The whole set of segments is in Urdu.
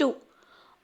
2।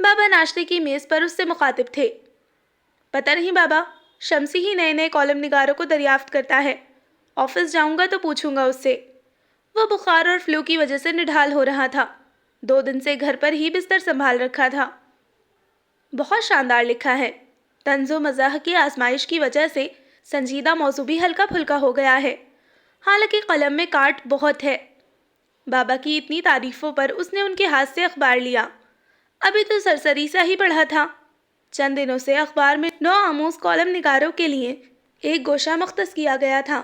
بابا ناشتے کی میز پر اس سے مخاطب تھے۔ پتہ نہیں بابا، شمسی ہی نئے نئے کالم نگاروں کو دریافت کرتا ہے۔ آفس جاؤں گا تو پوچھوں گا اس سے۔ وہ بخار اور فلو کی وجہ سے نڈھال ہو رہا تھا۔ 2 دن سے گھر پر ہی بستر سنبھال رکھا تھا۔ بہت شاندار لکھا ہے۔ طنز و مزاح کی آزمائش کی وجہ سے سنجیدہ موضوع بھی ہلکا پھلکا ہو گیا ہے، حالانکہ قلم میں کاٹ بہت ہے۔ بابا کی اتنی تعریفوں پر اس نے ان کے ہاتھ سے اخبار لیا۔ ابھی تو سرسری سا ہی پڑھا تھا۔ چند دنوں سے اخبار میں نو آموز کالم نگاروں کے لیے ایک گوشہ مختص کیا گیا تھا۔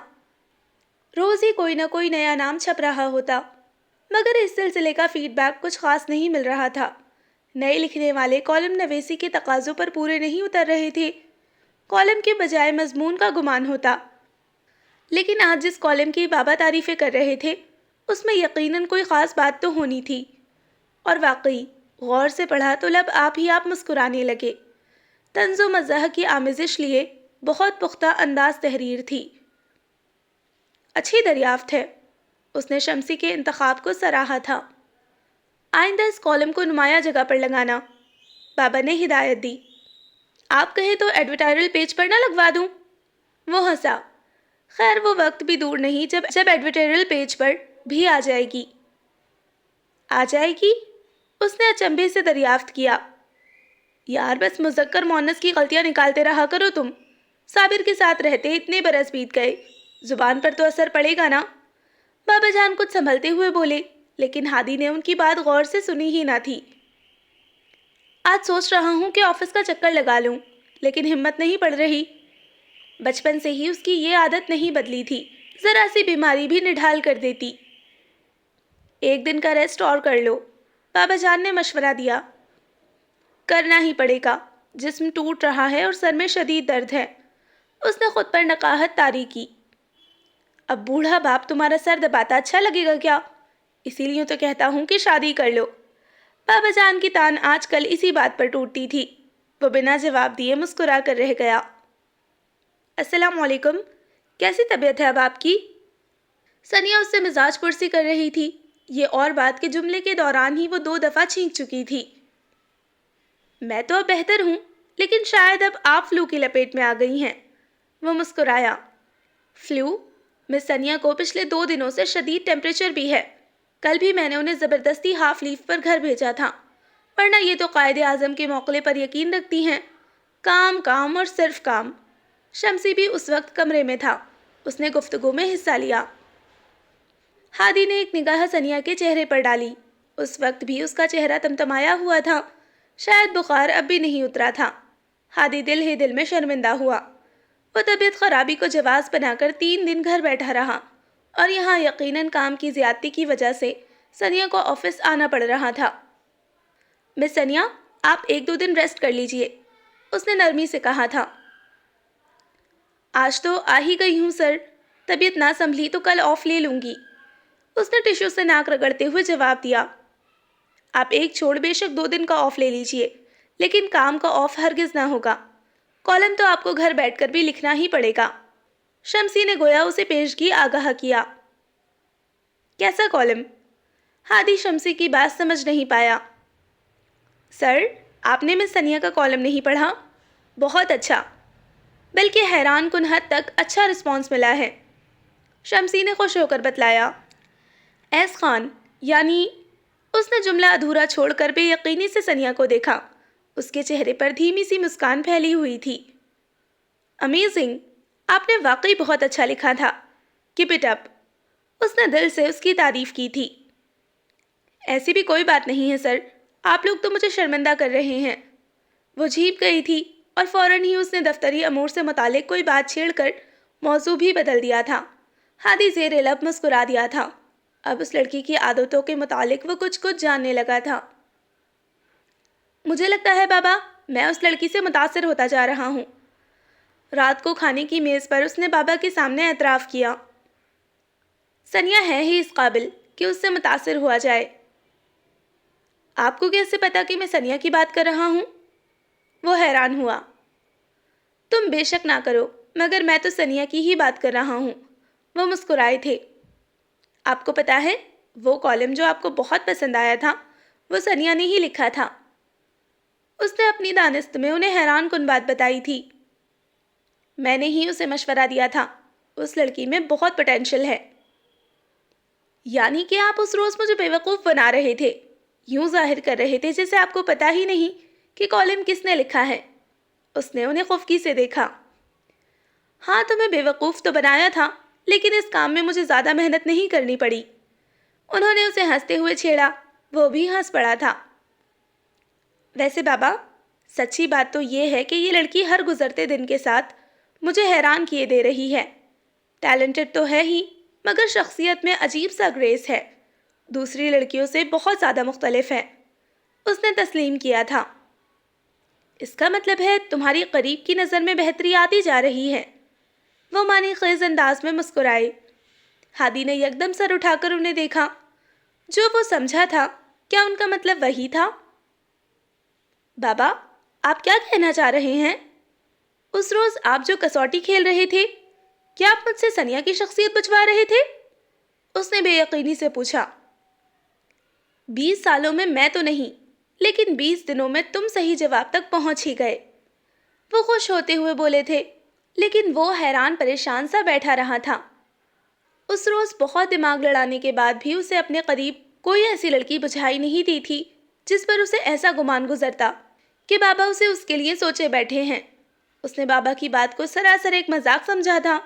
روز ہی کوئی نہ کوئی نیا نام چھپ رہا ہوتا، مگر اس سلسلے کا فیڈ بیک کچھ خاص نہیں مل رہا تھا۔ نئے لکھنے والے کالم نویسی کے تقاضوں پر پورے نہیں اتر رہے تھے۔ کالم کے بجائے مضمون کا گمان ہوتا۔ لیکن آج جس کالم کی بابا تعریفیں کر رہے تھے اس میں یقیناً کوئی خاص بات تو ہونی تھی، اور واقعی غور سے پڑھا تو لب آپ ہی آپ مسکرانے لگے۔ طنز و مزاح کی آمیزش لیے بہت پختہ انداز تحریر تھی۔ اچھی دریافت ہے، اس نے شمسی کے انتخاب کو سراہا تھا۔ آئندہ اس کالم کو نمایاں جگہ پر لگانا، بابا نے ہدایت دی۔ آپ کہیں تو ایڈورٹائرل پیج پر نہ لگوا دوں؟ وہ ہنسا۔ خیر وہ وقت بھی دور نہیں جب ایڈورٹائرل پیج پر بھی آ جائے گی۔ آ جائے گی؟ اس نے اچنبھے سے دریافت کیا۔ یار بس مذکر مؤنث کی غلطیاں نکالتے رہا کرو تم۔ صابر کے ساتھ رہتے اتنے برس بیت گئے، زبان پر تو اثر پڑے گا نا؟ بابا جان کچھ سنبھلتے ہوئے بولے، لیکن ہادی نے ان کی بات غور سے سنی ہی نہ تھی۔ آج سوچ رہا ہوں کہ آفس کا چکر لگا لوں، لیکن ہمت نہیں پڑ رہی۔ بچپن سے ہی اس کی یہ عادت نہیں بدلی تھی، ذرا سی بیماری بھی نڈھال کر دیتی۔ ایک دن کا ریسٹ اور کر لو، بابا جان نے مشورہ دیا۔ کرنا ہی پڑے گا، جسم ٹوٹ رہا ہے اور سر میں شدید درد ہے۔ اس نے خود پر نقاہت طاری کی۔ اب بوڑھا باپ تمہارا سر دباتا اچھا لگے گا کیا؟ اسی لیے تو کہتا ہوں کہ شادی کر لو۔ بابا جان کی تان آج کل اسی بات پر ٹوٹتی تھی۔ وہ بنا جواب دیے مسکرا کر رہ گیا۔ السلام علیکم، کیسی طبیعت ہے اب آپ کی؟ ثانیہ اس سے مزاج پرسی کر رہی تھی۔ یہ اور بات کے جملے کے دوران ہی وہ 2 دفعہ چھینک چکی تھی۔ میں تو اب بہتر ہوں، لیکن شاید اب آپ فلو کی لپیٹ میں آ گئی ہیں۔ وہ مسکرایا۔ فلو؟ مس ثانیہ کو پچھلے 2 دنوں سے شدید ٹیمپریچر بھی ہے۔ کل بھی میں نے انہیں زبردستی ہاف لیو پر گھر بھیجا تھا، ورنہ یہ تو قائد اعظم کے موقع پر یقین رکھتی ہیں، کام کام اور صرف کام۔ شمسی بھی اس وقت کمرے میں تھا۔ اس نے گفتگو میں حصہ لیا۔ ہادی نے ایک نگاہ ثانیہ کے چہرے پر ڈالی۔ اس وقت بھی اس کا چہرہ تمتمایا ہوا تھا، شاید بخار اب بھی نہیں اترا تھا۔ ہادی دل ہی دل میں شرمندہ ہوا۔ وہ طبیعت خرابی کو جواز بنا کر 3 دن گھر بیٹھا رہا، اور یہاں یقیناً کام کی زیادتی کی وجہ سے ثانیہ کو آفس آنا پڑ رہا تھا۔ مس ثانیہ، آپ 1-2 دن ریسٹ کر لیجئے، اس نے نرمی سے کہا تھا۔ آج تو آ ہی گئی ہوں سر، طبیعت نہ سنبھلی تو کل آف لے لوں گی، اس نے ٹشو سے ناک رگڑتے ہوئے جواب دیا۔ آپ ایک چھوڑ بے شک 2 دن کا آف لے لیجئے، لیکن کام کا آف ہرگز نہ ہوگا۔ کالم تو آپ کو گھر بیٹھ کر بھی لکھنا ہی پڑے گا۔ شمسی نے گویا اسے پیشگی آگاہ کیا۔ کیسا کالم؟ ہادی شمسی کی بات سمجھ نہیں پایا۔ سر، آپ نے مس ثانیہ کا کالم نہیں پڑھا؟ بہت اچھا، بلکہ حیران کن حد تک اچھا رسپانس ملا ہے، شمسی نے خوش ہو کر بتلایا۔ ایس خان، یعنی؟ اس نے جملہ ادھورا چھوڑ کر بے یقینی سے ثانیہ کو دیکھا۔ اس کے چہرے پر دھیمی سی مسکان پھیلی ہوئی تھی۔ امیزنگ، آپ نے واقعی بہت اچھا لکھا تھا، کیپ اٹ اپ، اس نے دل سے اس کی تعریف کی تھی۔ ایسی بھی کوئی بات نہیں ہے سر، آپ لوگ تو مجھے شرمندہ کر رہے ہیں۔ وہ جھیپ گئی تھی اور فوراً ہی اس نے دفتری امور سے متعلق کوئی بات چھیڑ کر موضوع بھی بدل دیا تھا۔ ہادی زیر لب مسکرا دیا تھا۔ اب اس لڑکی کی عادتوں کے متعلق وہ کچھ جاننے لگا تھا۔ مجھے لگتا ہے بابا، میں اس لڑکی سے متاثر ہوتا جا رہا ہوں۔ رات کو کھانے کی میز پر اس نے بابا کے سامنے اعتراف کیا۔ ثانیہ ہے ہی اس قابل کہ اس سے متاثر ہوا جائے۔ آپ کو کیسے پتا کہ میں ثانیہ کی بات کر رہا ہوں؟ وہ حیران ہوا۔ تم بے شک نہ کرو، مگر میں تو ثانیہ کی ہی بات کر رہا ہوں۔ وہ مسکرائے تھے۔ آپ کو پتا ہے، وہ کالم جو آپ کو بہت پسند آیا تھا، وہ ثانیہ نے ہی لکھا تھا۔ اس نے اپنی دانست میں انہیں حیران کن بات بتائی تھی۔ میں نے ہی اسے مشورہ دیا تھا، اس لڑکی میں بہت پوٹینشل ہے۔ یعنی کہ آپ اس روز مجھے بیوقوف بنا رہے تھے، یوں ظاہر کر رہے تھے جیسے آپ کو پتا ہی نہیں کہ کالم کس نے لکھا ہے۔ اس نے انہیں خفکی سے دیکھا۔ ہاں، تمہیں بیوقوف تو بنایا تھا، لیکن اس کام میں مجھے زیادہ محنت نہیں کرنی پڑی۔ انہوں نے اسے ہنستے ہوئے چھیڑا، وہ بھی ہنس پڑا تھا۔ ویسے بابا، سچی بات تو یہ ہے کہ یہ لڑکی ہر گزرتے دن کے ساتھ مجھے حیران کیے دے رہی ہے۔ ٹیلنٹڈ تو ہے ہی، مگر شخصیت میں عجیب سا گریس ہے، دوسری لڑکیوں سے بہت زیادہ مختلف ہے۔ اس نے تسلیم کیا تھا۔ اس کا مطلب ہے تمہاری قریب کی نظر میں بہتری آتی جا رہی ہے۔ وہ معنی خیز انداز میں مسکرائے۔ ہادی نے یکدم سر اٹھا کر انہیں دیکھا۔ جو وہ سمجھا تھا، کیا ان کا مطلب وہی تھا؟ بابا، آپ کیا کہنا چاہ رہے ہیں؟ اس روز آپ جو کسوٹی کھیل رہے تھے، کیا آپ مجھ سے ثنیا کی شخصیت بچوا رہے تھے؟ اس نے بے یقینی سے پوچھا۔ 20 سالوں میں تو نہیں، لیکن 20 دنوں میں تم صحیح جواب تک پہنچ ہی گئے۔ وہ خوش ہوتے ہوئے بولے تھے، لیکن وہ حیران پریشان سا بیٹھا رہا تھا۔ اس روز بہت دماغ لڑانے کے بعد بھی اسے اپنے قریب کوئی ایسی لڑکی بجھائی نہیں دی تھی جس پر اسے ایسا گمان گزرتا کہ بابا اسے اس کے لیے سوچے بیٹھے ہیں۔ اس نے بابا کی بات کو سراسر ایک مذاق سمجھا تھا۔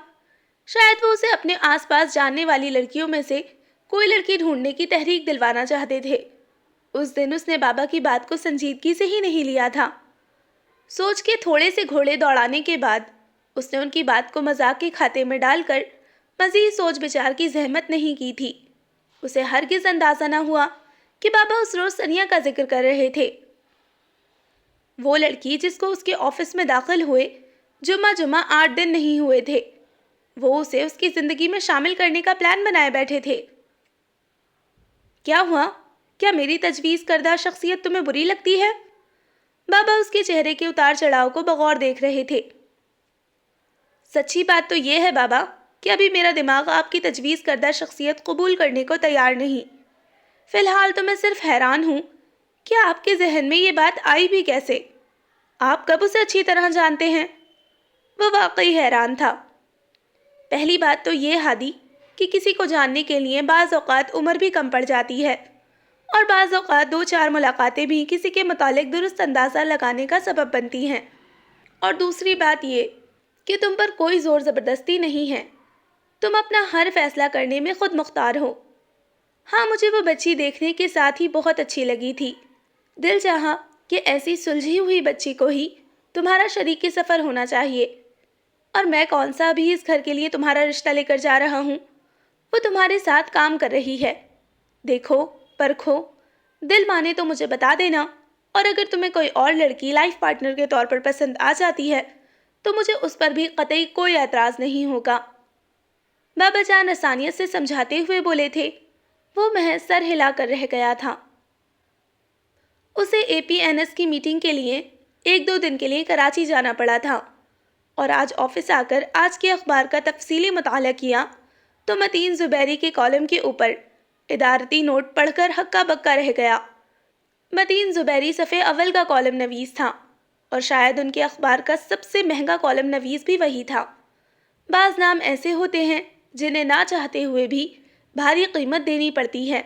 شاید وہ اسے اپنے آس پاس جاننے والی لڑکیوں میں سے کوئی لڑکی ڈھونڈنے کی تحریک دلوانا چاہتے تھے۔ اس دن اس نے بابا کی بات کو سنجیدگی سے ہی نہیں لیا تھا۔ سوچ کے تھوڑے سے گھوڑے دوڑانے کے بعد اس نے ان کی بات کو مذاق کے کھاتے میں ڈال کر مزید سوچ بچار کی زحمت نہیں کی تھی۔ اسے ہرگز اندازہ نہ ہوا کہ بابا اس روز ثنیا کا ذکر کر رہے تھے۔ وہ لڑکی جس کو اس کے آفس میں داخل ہوئے جمعہ 8 دن نہیں ہوئے تھے، وہ اسے اس کی زندگی میں شامل کرنے کا پلان بنائے بیٹھے تھے۔ کیا ہوا؟ کیا میری تجویز کردہ شخصیت تمہیں بری لگتی ہے؟ بابا اس کے چہرے کے اتار چڑھاؤ کو بغور دیکھ رہے تھے۔ سچی بات تو یہ ہے بابا کہ ابھی میرا دماغ آپ کی تجویز کردہ شخصیت قبول کرنے کو تیار نہیں۔ فی الحال تو میں صرف حیران ہوں کہ آپ کے ذہن میں یہ بات آئی بھی کیسے؟ آپ کب اسے اچھی طرح جانتے ہیں؟ وہ واقعی حیران تھا۔ پہلی بات تو یہ ہادی کہ کسی کو جاننے کے لیے بعض اوقات عمر بھی کم پڑ جاتی ہے، اور بعض اوقات 2-4 ملاقاتیں بھی کسی کے متعلق درست اندازہ لگانے کا سبب بنتی ہیں۔ اور دوسری بات یہ کہ تم پر کوئی زور زبردستی نہیں ہے، تم اپنا ہر فیصلہ کرنے میں خود مختار ہو۔ ہاں، مجھے وہ بچی دیکھنے کے ساتھ ہی بہت اچھی لگی تھی۔ دل چاہا کہ ایسی سلجھی ہوئی بچی کو ہی تمہارا شریک سفر ہونا چاہیے، اور میں کون سا بھی اس گھر کے لیے تمہارا رشتہ لے کر جا رہا ہوں، وہ تمہارے ساتھ کام کر رہی ہے۔ دیکھو، پرکھو، دل مانے تو مجھے بتا دینا، اور اگر تمہیں کوئی اور لڑکی لائف پارٹنر کے طور پر پسند آ جاتی ہے تو مجھے اس پر بھی قطعی کوئی اعتراض نہیں ہوگا۔ بابا جان آسانیت سے سمجھاتے ہوئے بولے تھے۔ وہ محض سر ہلا کر رہ گیا تھا۔ اسے APNS کی میٹنگ کے لیے 1-2 دن کے لیے کراچی جانا پڑا تھا، اور آج آفس آ کر آج کے اخبار کا تفصیلی مطالعہ کیا تو متین زبیری کے کالم کے اوپر ادارتی نوٹ پڑھ کر ہکا بکا رہ گیا۔ متین زبیری صفحے اول کا کالم نویس تھا، اور شاید ان کے اخبار کا سب سے مہنگا کالم نویس بھی وہی تھا۔ بعض نام ایسے ہوتے ہیں جنہیں نہ چاہتے ہوئے بھی بھاری قیمت دینی پڑتی ہے،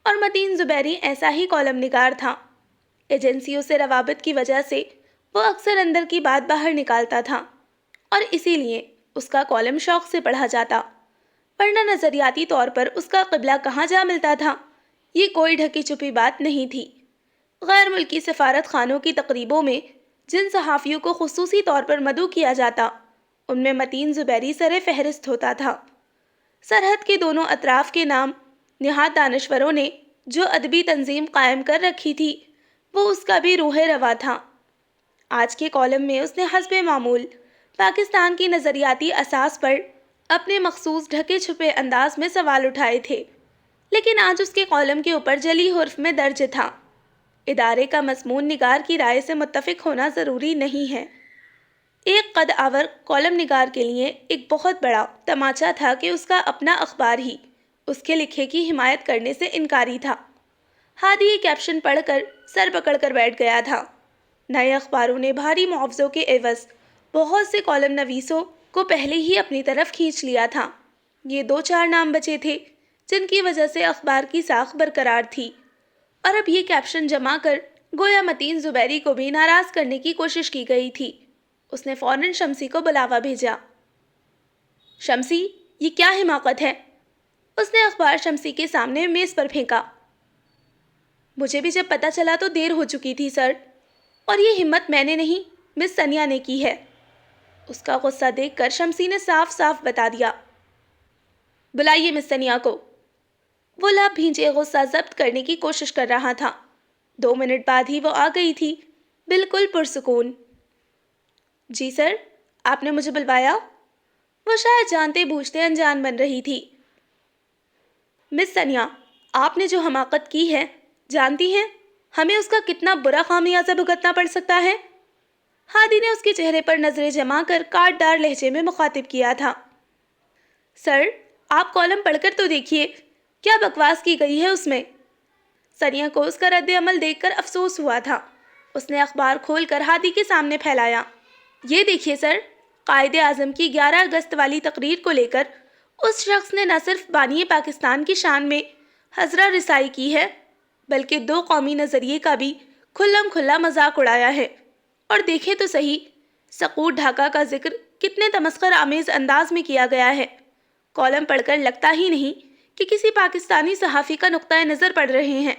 اور متین زبیری ایسا ہی کالم نگار تھا۔ ایجنسیوں سے روابط کی وجہ سے وہ اکثر اندر کی بات باہر نکالتا تھا، اور اسی لیے اس کا کالم شوق سے پڑھا جاتا، ورنہ نظریاتی طور پر اس کا قبلہ کہاں جا ملتا تھا، یہ کوئی ڈھکی چھپی بات نہیں تھی۔ غیر ملکی سفارت خانوں کی تقریبوں میں جن صحافیوں کو خصوصی طور پر مدعو کیا جاتا، ان میں متین زبیری سر فہرست ہوتا تھا۔ سرحد کے دونوں اطراف کے نام نہاد دانشوروں نے جو ادبی تنظیم قائم کر رکھی تھی، وہ اس کا بھی روح روا تھا۔ آج کے کالم میں اس نے حسب معمول پاکستان کی نظریاتی اساس پر اپنے مخصوص ڈھکے چھپے انداز میں سوال اٹھائے تھے، لیکن آج اس کے کالم کے اوپر جلی حرف میں درج تھا: ادارے کا مضمون نگار کی رائے سے متفق ہونا ضروری نہیں ہے۔ ایک قد آور کالم نگار کے لیے ایک بہت بڑا تماچا تھا کہ اس کا اپنا اخبار ہی اس کے لکھے کی حمایت کرنے سے انکاری تھا۔ ہادی یہ کیپشن پڑھ کر سر پکڑ کر بیٹھ گیا تھا۔ نئے اخباروں نے بھاری معاوضوں کے عوض بہت سے کالم نویسوں کو پہلے ہی اپنی طرف کھینچ لیا تھا۔ یہ 2-4 نام بچے تھے جن کی وجہ سے اخبار کی ساکھ برقرار تھی، اور اب یہ کیپشن جما کر گویا متین زبیری کو بھی ناراض کرنے کی کوشش کی گئی تھی۔ اس نے فوراً شمسی کو بلاوا بھیجا۔ شمسی، یہ کیا حماقت ہے؟ اس نے اخبار شمسی کے سامنے میز پر پھینکا۔ مجھے بھی جب پتہ چلا تو دیر ہو چکی تھی سر، اور یہ ہمت میں نے نہیں، مس سنیا نے کی ہے۔ اس کا غصہ دیکھ کر شمسی نے صاف صاف بتا دیا۔ بلائیے مس سنیا کو۔ وہ لب بھینچے غصہ ضبط کرنے کی کوشش کر رہا تھا۔ 2 منٹ بعد ہی وہ آ گئی تھی، بالکل پرسکون۔ جی سر، آپ نے مجھے بلوایا؟ وہ شاید جانتے بوجھتے انجان بن رہی تھی۔ مس سنیا، آپ نے جو حماقت کی ہے، جانتی ہیں ہمیں اس کا کتنا برا خامیازہ بھگتنا پڑ سکتا ہے؟ ہادی نے اس کے چہرے پر نظریں جما کر کاٹ دار لہجے میں مخاطب کیا تھا۔ سر، آپ کالم پڑھ کر تو دیکھیے، کیا بکواس کی گئی ہے اس میں۔ سنیا کو اس کا رد عمل دیکھ کر افسوس ہوا تھا۔ اس نے اخبار کھول کر ہادی کے سامنے پھیلایا۔ یہ دیکھیے سر، قائد اعظم کی 11 اگست والی تقریر کو لے کر اس شخص نے نہ صرف بانی پاکستان کی شان میں حضرہ رسائی کی ہے، بلکہ 2 قومی نظریے کا بھی کھلم کھلا مذاق اڑایا ہے۔ اور دیکھیں تو صحیح، سقوط ڈھاکہ کا ذکر کتنے تمسخر آمیز انداز میں کیا گیا ہے۔ کالم پڑھ کر لگتا ہی نہیں کہ کسی پاکستانی صحافی کا نقطۂ نظر پڑھ رہے ہیں،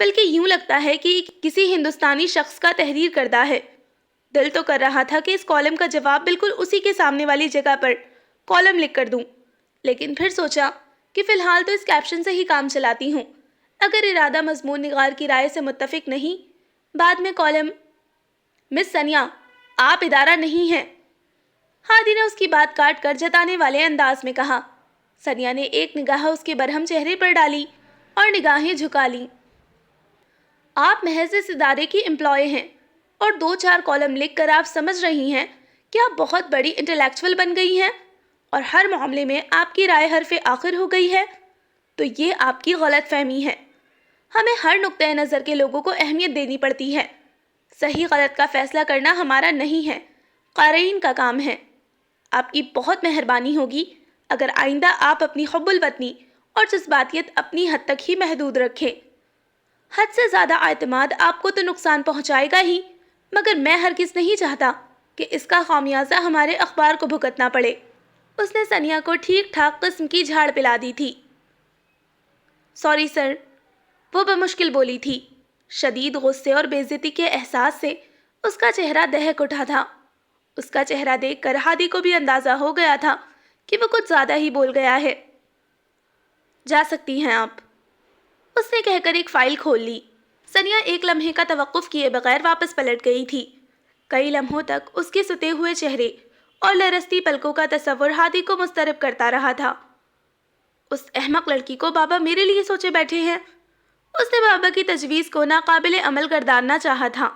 بلکہ یوں لگتا ہے کہ کسی ہندوستانی شخص کا تحریر کردہ ہے۔ دل تو کر رہا تھا کہ اس کالم کا جواب بالکل اسی کے سامنے والی جگہ پر کالم لکھ کر دوں، لیکن پھر سوچا کہ فی الحال تو اس کیپشن سے ہی کام چلاتی ہوں۔ اگر ارادہ مضمون نگار کی رائے سے متفق نہیں، بعد میں کالم۔ مس سنیا، آپ ادارہ نہیں ہیں، ہادی نے اس کی بات کاٹ کر جتانے والے انداز میں کہا۔ سنیا نے ایک نگاہ اس کے برہم چہرے پر ڈالی اور نگاہیں جھکا لیں۔ آپ محض اس ادارے کی امپلائی ہیں، اور 2-4 کالم لکھ کر آپ سمجھ رہی ہیں کہ آپ بہت بڑی انٹلیکچوئل بن گئی ہیں اور ہر معاملے میں آپ کی رائے حرف آخر ہو گئی ہے، تو یہ آپ کی غلط فہمی ہے۔ ہمیں ہر نقطۂ نظر کے لوگوں کو اہمیت دینی پڑتی ہے۔ صحیح غلط کا فیصلہ کرنا ہمارا نہیں ہے، قارئین کا کام ہے۔ آپ کی بہت مہربانی ہوگی اگر آئندہ آپ اپنی حب الوطنی اور جذباتیت اپنی حد تک ہی محدود رکھیں۔ حد سے زیادہ اعتماد آپ کو تو نقصان پہنچائے گا ہی، مگر میں ہرگز نہیں چاہتا کہ اس کا خامیازہ ہمارے اخبار کو بھگتنا پڑے۔ اس نے سنیا کو ٹھیک ٹھاک قسم کی جھاڑ پلا دی تھی۔ سوری سر، وہ بمشکل بولی تھی۔ شدید غصے اور بے عزتی کے احساس سے اس کا چہرہ دہک اٹھا تھا۔ اس کا چہرہ دیکھ کر ہادی کو بھی اندازہ ہو گیا تھا کہ وہ کچھ زیادہ ہی بول گیا ہے۔ جا سکتی ہیں آپ، اس نے کہہ کر ایک فائل کھول لی۔ سنیا ایک لمحے کا توقف کیے بغیر واپس پلٹ گئی تھی۔ کئی لمحوں تک اس کے ستے ہوئے چہرے اور لرزتی پلکوں کا تصور ہادی کو مضطرب کرتا رہا تھا۔ اس احمق لڑکی کو بابا میرے لیے سوچے بیٹھے ہیں۔ اس نے بابا کی تجویز کو ناقابل عمل گرداننا چاہا تھا،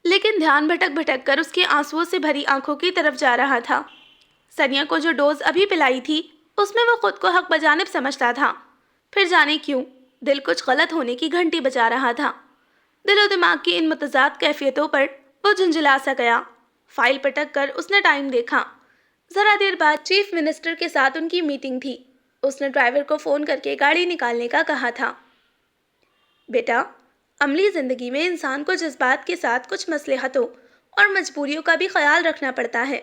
لیکن دھیان بھٹک بھٹک کر اس کے آنسوؤں سے بھری آنکھوں کی طرف جا رہا تھا۔ سنیا کو جو ڈوز ابھی پلائی تھی، اس میں وہ خود کو حق بجانب سمجھتا تھا۔ پھر جانے کیوں دل کچھ غلط ہونے کی گھنٹی بجا رہا تھا۔ دل و دماغ کی ان متضاد کیفیتوں پر وہ جھنجھلا سا گیا۔ فائل پٹک کر اس نے ٹائم دیکھا۔ ذرا دیر بعد چیف منسٹر کے ساتھ ان کی میٹنگ تھی۔ اس نے ڈرائیور کو فون کر کے گاڑی نکالنے کا کہا تھا۔ بیٹا، عملی زندگی میں انسان کو جذبات کے ساتھ کچھ مصلحتوں اور مجبوریوں کا بھی خیال رکھنا پڑتا ہے۔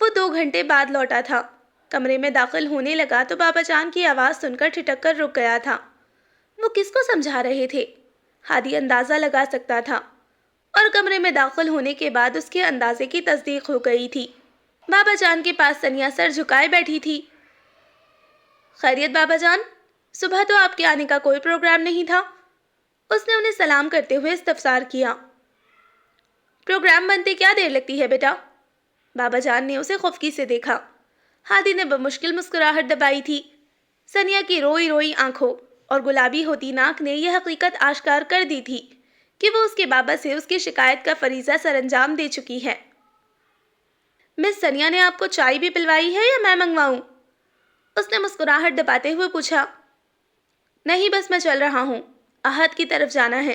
وہ 2 گھنٹے بعد لوٹا تھا۔ کمرے میں داخل ہونے لگا تو بابا جان کی آواز سن کر ٹھٹک کر رک گیا تھا۔ وہ کس کو سمجھا رہے تھے؟ ہادی اندازہ لگا سکتا تھا، اور کمرے میں داخل ہونے کے بعد اس کے اندازے کی تصدیق ہو گئی تھی۔ بابا جان کے پاس سنیا سر جھکائے بیٹھی تھی۔ خیریت بابا جان، صبح تو آپ کے آنے کا کوئی پروگرام نہیں تھا؟ اس نے انہیں سلام کرتے ہوئے استفسار کیا۔ پروگرام بنتے کیا دیر لگتی ہے بیٹا؟ بابا جان نے اسے خفکی سے دیکھا۔ ہادی نے بمشکل مسکراہٹ دبائی تھی۔ سنیا کی روئی روئی آنکھوں اور گلابی ہوتی ناک نے یہ حقیقت آشکار کر دی تھی کہ وہ اس کے بابا سے اس کی شکایت کا فریضہ سر انجام دے چکی ہے۔ مس سنیا نے آپ کو چائے بھی پلوائی ہے یا میں منگواؤں؟ اس نے مسکراہٹ دباتے ہوئے پوچھا۔ نہیں، بس میں چل رہا ہوں، احد کی طرف جانا ہے،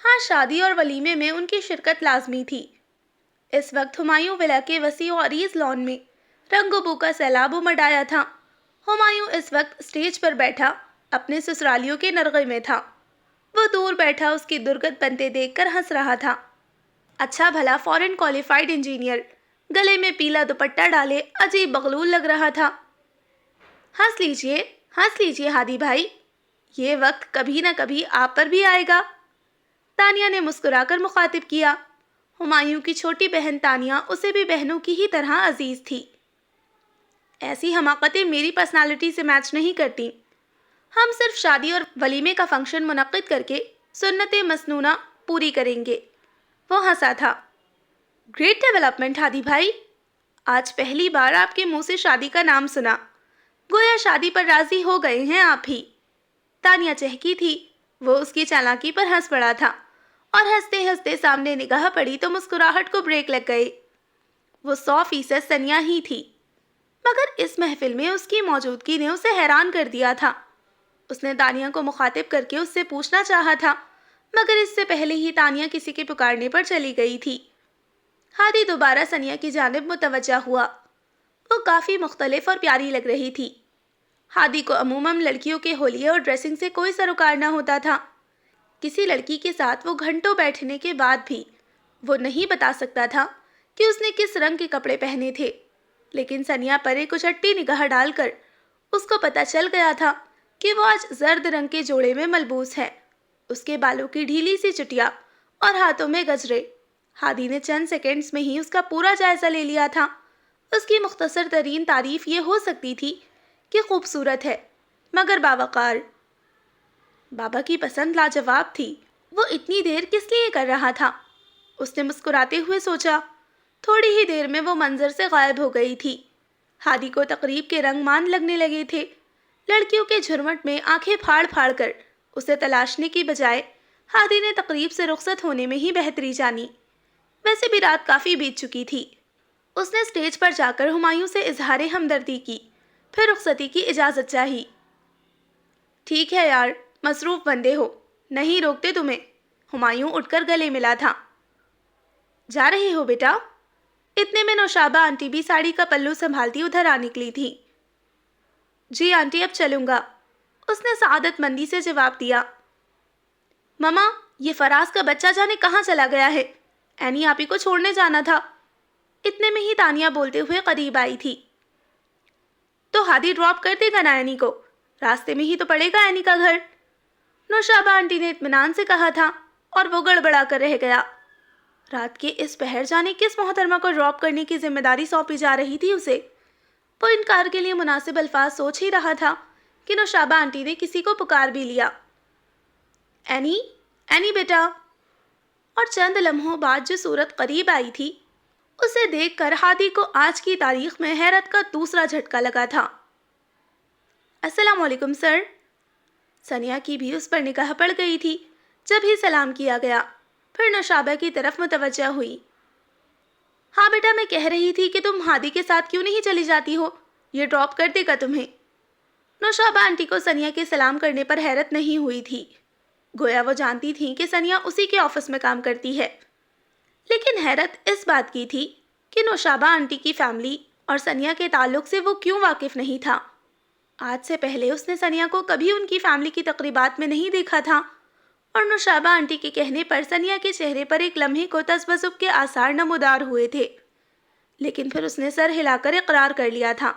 ہاں، شادی اور ولیمے میں ان کی شرکت لازمی تھی۔ اس وقت ہمایوں ولا کے وسیع و عریض لان میں رنگ و بو کا سیلاب امڈ آیا تھا۔ ہمایوں اس وقت اسٹیج پر بیٹھا اپنے سسرالیوں کے نرغے میں تھا۔ وہ دور بیٹھا اس کی درگت بنتے دیکھ کر ہنس رہا تھا۔ اچھا بھلا فورن کوالیفائیڈ انجینئر، گلے میں پیلا دوپٹہ ڈالے عجیب بغلول لگ رہا تھا۔ ہنس لیجئے ہادی بھائی، یہ وقت کبھی نہ کبھی آپ پر بھی آئے گا۔ تانیہ نے مسکرا کر مخاطب کیا۔ ہمایوں کی چھوٹی بہن تانیہ اسے بھی بہنوں کی ہی طرح عزیز تھی۔ ایسی حماقتیں میری پرسنالٹی سے میچ نہیں کرتی۔ ہم صرف شادی اور ولیمے کا فنکشن منعقد کر کے سنت مسنونہ پوری کریں گے۔ وہ ہنسا تھا۔ گریٹ ڈیولپمنٹ ہادی بھائی، آج پہلی بار آپ کے منہ سے شادی کا نام سنا، گویا شادی پر راضی ہو گئے ہیں آپ ہی۔ تانیہ چہکی تھی، وہ اس کی چالاکی پر ہنس پڑا تھا، اور ہنستے ہنستے سامنے نگاہ پڑی تو مسکراہٹ کو بریک لگ گئے۔ وہ 100% ثانیہ ہی تھی، مگر اس محفل میں اس کی موجودگی نے اسے حیران کر دیا تھا۔ اس نے تانیہ کو مخاطب کر کے اس سے پوچھنا چاہا تھا، مگر اس سے پہلے ہی تانیہ کسی کے پکارنے پر چلی گئی تھی۔ ہادی دوبارہ ثانیہ کی جانب متوجہ ہوا۔ وہ کافی مختلف اور پیاری لگ رہی تھی۔ ہادی کو عموماً لڑکیوں کے حلیے اور ڈریسنگ سے کوئی سروکار نہ ہوتا تھا۔ کسی لڑکی کے ساتھ وہ گھنٹوں بیٹھنے کے بعد بھی وہ نہیں بتا سکتا تھا کہ اس نے کس رنگ کے کپڑے پہنے تھے، لیکن ثانیہ پر ایک اچٹی نگاہ ڈال کر اس کو پتہ چل گیا تھا کہ وہ آج زرد رنگ کے جوڑے میں ملبوس ہے۔ اس کے بالوں کی ڈھیلی سی چٹیا اور ہاتھوں میں گجرے۔ ہادی نے چند سیکنڈز میں ہی اس کا پورا جائزہ لے لیا تھا۔ اس کی مختصر ترین تعریف یہ ہو سکتی تھی کہ خوبصورت ہے مگر باوقار۔ بابا کی پسند لاجواب تھی۔ وہ اتنی دیر کس لیے کر رہا تھا؟ اس نے مسکراتے ہوئے سوچا۔ تھوڑی ہی دیر میں وہ منظر سے غائب ہو گئی تھی۔ ہادی کو تقریب کے رنگ مان لگنے لگے تھے۔ لڑکیوں کے جھرمٹ میں آنکھیں پھاڑ پھاڑ کر اسے تلاشنے کی بجائے ہادی نے تقریب سے رخصت ہونے میں ہی بہتری جانی۔ ویسے بھی رات کافی بیت چکی تھی۔ اس نے اسٹیج پر جا کر ہمایوں سے اظہار ہمدردی کی، پھر رخصتی کی اجازت چاہی۔ ٹھیک ہے یار، مصروف بندے ہو، نہیں روکتے تمہیں۔ ہمایوں اٹھ کر گلے ملا تھا۔ جا رہے ہو بیٹا؟ اتنے میں نوشابہ آنٹی بھی ساڑی کا پلو سنبھالتی ادھر آ نکلی تھی۔ جی آنٹی، اب چلوں گا، اس نے سعادت مندی سے جواب دیا۔ مما، یہ فراز کا بچہ جانے کہاں چلا گیا ہے؟ اینی آپی کو چھوڑنے جانا تھا۔ اتنے میں ہی تانیہ بولتے ہوئے قریب آئی تھی۔ تو ہادی ڈراپ کر دے گا نا اینی کو، راستے میں ہی تو پڑے گا اینی کا گھر۔ نوشابہ آنٹی نے اطمینان سے کہا تھا، اور وہ گڑبڑا کر رہ گیا۔ رات کے اس پہر جانے کس محترمہ کو ڈراپ کرنے کی ذمہ داری سونپی جا رہی تھی اسے؟ وہ انکار کے لیے مناسب الفاظ سوچ ہی رہا تھا کہ نوشابہ آنٹی نے کسی کو پکار بھی لیا۔ اینی، اینی بیٹا۔ اور چند لمحوں بعد جو صورت قریب آئی تھی، اسے دیکھ کر ہادی کو آج کی تاریخ میں حیرت کا دوسرا جھٹکا لگا تھا۔ السلام علیکم سر۔ ثانیہ کی بھی اس پر نگاہ پڑ گئی تھی جب ہی سلام کیا گیا، پھر نوشابہ کی طرف متوجہ ہوئی۔ ہاں بیٹا، میں کہہ رہی تھی کہ تم ہادی کے ساتھ کیوں نہیں چلی جاتی ہو، یہ ڈراپ کر دے گا تمہیں۔ نوشابہ آنٹی کو ثانیہ کے سلام کرنے پر حیرت نہیں ہوئی تھی، گویا وہ جانتی تھیں کہ ثانیہ اسی کے آفس میں کام کرتی ہے، لیکن حیرت اس بات کی تھی کہ نوشابہ آنٹی کی فیملی اور ثانیہ کے تعلق سے وہ کیوں واقف نہیں تھا۔ آج سے پہلے اس نے ثانیہ کو کبھی ان کی فیملی کی تقریبات میں نہیں دیکھا تھا، اور نوشابہ آنٹی کے کہنے پر ثانیہ کے چہرے پر ایک لمحے کو تذبذب کے آثار نمودار ہوئے تھے، لیکن پھر اس نے سر ہلا کر اقرار کر لیا تھا۔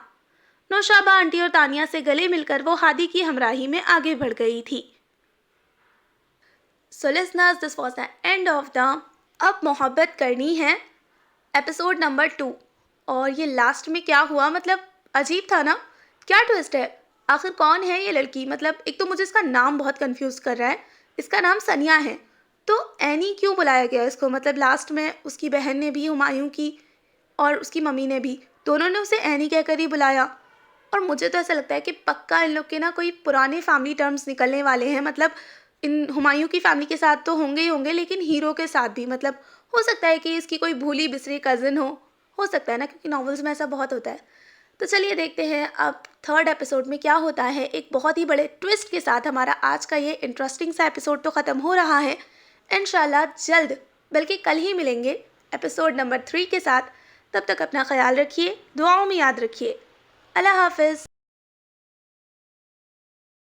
نوشابہ آنٹی اور تانیہ سے گلے مل کر وہ ہادی کی ہمراہی میں آگے بڑھ گئی تھی۔ So listeners, this was the end of the اب محبت کرنی ہے ایپیسوڈ نمبر 2۔ اور یہ لاسٹ میں کیا ہوا، مطلب عجیب تھا نا، کیا ٹوسٹ ہے؟ آخر کون ہے یہ لڑکی؟ مطلب ایک تو مجھے اس کا نام بہت کنفیوز کر رہا ہے، اس کا نام ثانیہ ہے، تو اینی کیوں بلایا گیا اس کو؟ مطلب لاسٹ میں اس کی بہن نے بھی، ہمایوں کی اور اس کی ممی نے بھی، دونوں نے اسے اینی کہہ کر ہی بلایا۔ اور مجھے تو ایسا لگتا ہے کہ پکا ان لوگ کے نا کوئی پرانے فیملی ٹرمز نکلنے والے ہیں، مطلب ان ہمایوں کی فیملی کے ساتھ تو ہوں گے ہی ہوں گے، لیکن ہیرو کے ساتھ بھی، مطلب ہو سکتا ہے کہ اس کی کوئی بھولی بسری کزن ہو سکتا ہے نا، کیونکہ ناولز میں ایسا بہت ہوتا ہے۔ تو چلیے دیکھتے ہیں اب 3rd ایپیسوڈ میں کیا ہوتا ہے۔ ایک بہت ہی بڑے ٹوسٹ کے ساتھ ہمارا آج کا یہ انٹرسٹنگ سا ایپیسوڈ تو ختم ہو رہا ہے، انشاءاللہ جلد، بلکہ کل ہی ملیں گے ایپیسوڈ نمبر 3 کے ساتھ. تب تک اپنا خیال رکھیے، دعاؤں میں یاد رکھیے. اللہ حافظ.